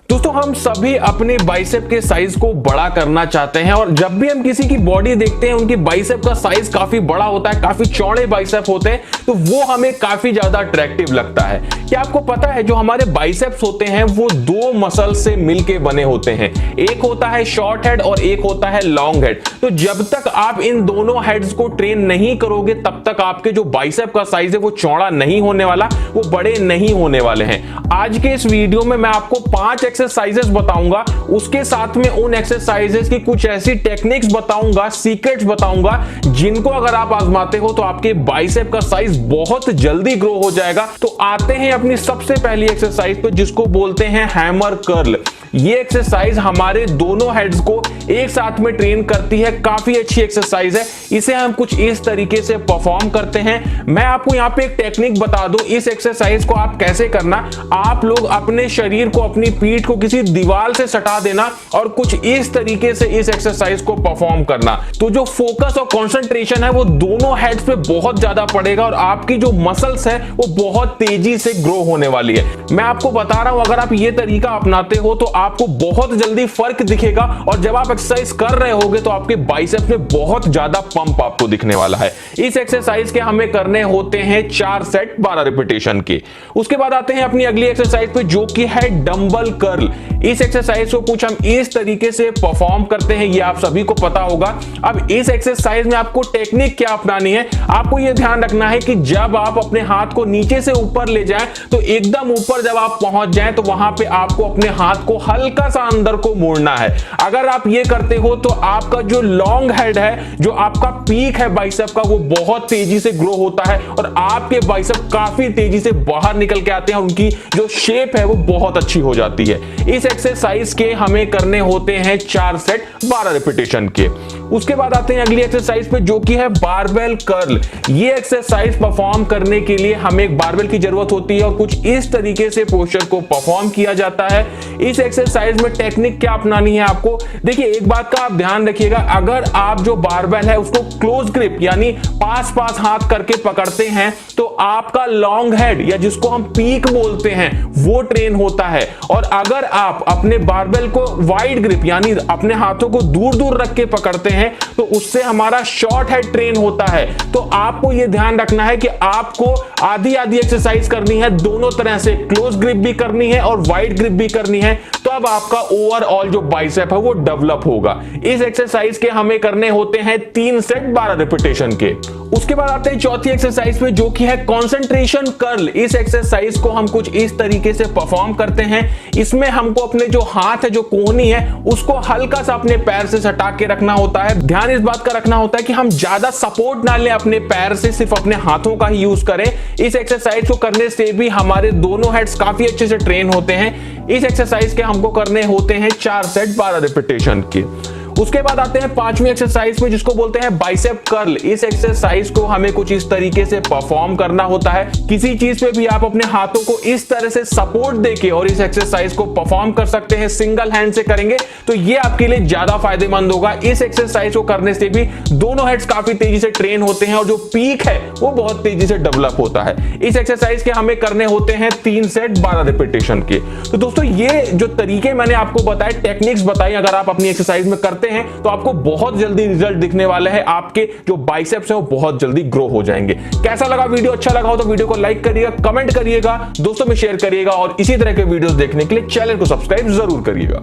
दोस्तों हम सभी अपने बाइसेप के साइज को बड़ा करना चाहते हैं और जब भी हम किसी की बॉडी देखते हैं उनकी बाइसेप का साइज काफी बड़ा होता है, काफी चौड़े बाइसेप होते हैं, तो वो हमें काफी ज्यादा अट्रैक्टिव लगता है। क्या आपको पता है जो हमारे बाइसेप्स होते हैं वो दो मसल से मिलके बने होते हैं, एक होता है शॉर्ट हेड और एक होता है लॉन्ग हेड। तो जब तक आप इन दोनों हेड्स को ट्रेन नहीं करोगे तब तक आपके जो बाइसेप का साइज है वो चौड़ा नहीं होने वाला, वो बड़े नहीं होने वाले हैं। आज के इस वीडियो में मैं आपको 5 एक्सरसाइजेस बताऊंगा, उसके साथ में उन एक्सरसाइजेस की कुछ ऐसी टेक्निक्स बताऊंगा, सीक्रेट्स बताऊंगा जिनको अगर आप आजमाते हो तो आपके बाइसेप का साइज बहुत जल्दी ग्रो हो जाएगा। तो आते हैं अपनी सबसे पहली एक्सरसाइज पे जिसको बोलते हैं हैमर कर्ल। ये एक्सरसाइज हमारे दोनों हेड्स को एक साथ में ट्रेन करती है, काफी अच्छी एक्सरसाइज है। इसे हम कुछ इस तरीके से परफॉर्म करते हैं। मैं आपको यहाँ पे एक टेक्निक बता दूं, इस एक्सरसाइज को आप कैसे करना। आप लोग अपने शरीर को, अपनी पीठ को किसी दीवार से सटा देना और कुछ इस तरीके से इस एक्सरसाइज को परफॉर्म करना। तो जो फोकस और कंसंट्रेशन है वो दोनों हेड्स पे बहुत ज्यादा पड़ेगा और आपकी जो मसल्स है वो बहुत तेजी से ग्रो होने वाली है। मैं आपको बता रहा हूं, अगर आप ये तरीका अपनाते हो तो आपको बहुत जल्दी फर्क दिखेगा और जब आप एक्सरसाइज कर रहे होगे तो आपके बाइसेप में बहुत ज्यादा पंप आपको दिखने वाला है। इस एक्सरसाइज के हमें करने होते हैं 4 सेट 12 रिपीटेशन के। उसके बाद आते हैं अपनी अगली एक्सरसाइज पे जो कि है डंबल कर्ल। इस एक्सरसाइज को कुछ हम इस तरीके से परफॉर्म करते हैं, ये आप सभी को पता होगा। अब इस एक्सरसाइज में आपको टेक्निक क्या अपनानी है, आपको यह ध्यान रखना है कि जब आप अपने हाथ को नीचे से ऊपर ले जाएं तो एकदम ऊपर जब आप पहुंच जाएं तो वहां पे आपको अपने हाथ को हल्का सा अंदर को मोड़ना है। अगर आप ये करते हो तो आपका जो लॉन्ग हेड है, जो आपका पीक है बाइसेप का, वो बहुत तेजी से ग्रो होता है और आपके बाइसेप काफी तेजी से बाहर निकल के आते हैं, उनकी जो शेप है वो बहुत अच्छी हो जाती है। इस एक्सरसाइज के हमें करने होते हैं 4 सेट 12 रिपीटेशन के। उसके बाद आते हैं अगली एक्सरसाइज पे जो कि है बारबेल कर्ल। ये एक्सरसाइज परफॉर्म करने के लिए हमें एक बारबेल की जरूरत होती है और कुछ इस तरीके से पोस्चर को परफॉर्म किया जाता है। इस एक्सरसाइज में टेक्निक क्या अपनानी है आपको, देखिए एक बात का आप ध्यान रखिएगा, अगर आप जो बारबेल है उसको क्लोज ग्रिप यानी पास पास हाथ करके पकड़ते हैं तो आपका लॉन्ग हेड या जिसको हम पीक बोलते हैं वो ट्रेन होता है। और अगर आप अपने बारबेल को वाइड ग्रिप यानी अपने हाथों को दूर दूर रख के पकड़ते हैं तो उससे हमारा शॉर्ट हेड ट्रेन होता है। तो आपको यह ध्यान रखना है कि आपको आधी आधी एक्सरसाइज करनी है, दोनों तरह से क्लोज ग्रिप भी करनी है और वाइड ग्रिप भी करनी है, तब आपका ओवरऑल जो बाइसेप है वो डेवलप होगा। इस एक्सरसाइज के हमें करने होते हैं 3 सेट 12 रिपीटेशन के। उसके बाद आते हैं चौथी एक्सरसाइज पे जो कि है कंसंट्रेशन कर्ल। इस एक्सरसाइज को हम कुछ इस तरीके से परफॉर्म करते हैं। इसमें हमको अपने जो हाथ है, जो कोहनी है, उसको हल्का सा अपने पैर से सटा के रखना होता है। ध्यान इस बात का रखना होता है कि हम ज्यादा सपोर्ट ना लें अपने पैर से, सिर्फ अपने हाथों का ही यूज करें। इस एक्सरसाइज को करने से भी हमारे दोनों हेड्स काफी अच्छे से ट्रेन होते हैं। इस एक्सरसाइज के हमको करने होते हैं 4 सेट 12 रिपीटेशन के। उसके बाद आते हैं 5वीं एक्सरसाइज में जिसको बोलते हैं बाइसेप कर्ल। इस एक्सरसाइज को हमें कुछ इस तरीके से परफॉर्म करना होता है। किसी चीज पे भी आप अपने हाथों को इस तरह से सपोर्ट देके और इस एक्सरसाइज को परफॉर्म कर सकते हैं। सिंगल हैंड से करेंगे तो ये आपके लिए ज्यादा फायदेमंद होगा। इस एक्सरसाइज को करने से भी दोनों हेड्स काफी तेजी से ट्रेन होते हैं और जो पीक है वो बहुत तेजी से डेवलप होता है। इस एक्सरसाइज के हमें करने होते हैं 3 सेट 12 रिपीटेशन के। तो दोस्तों ये जो तरीके मैंने आपको बताए, टेक्निक्स बताई, अगर आप अपनी एक्सरसाइज में करते हैं तो आपको बहुत जल्दी रिजल्ट दिखने वाले हैं। आपके जो बाइसेप्स हैं वो बहुत जल्दी ग्रो हो जाएंगे। कैसा लगा वीडियो, अच्छा लगा हो तो वीडियो को लाइक करिएगा, कमेंट करिएगा, दोस्तों में शेयर करिएगा और इसी तरह के वीडियोस देखने के लिए चैनल को सब्सक्राइब जरूर करिएगा।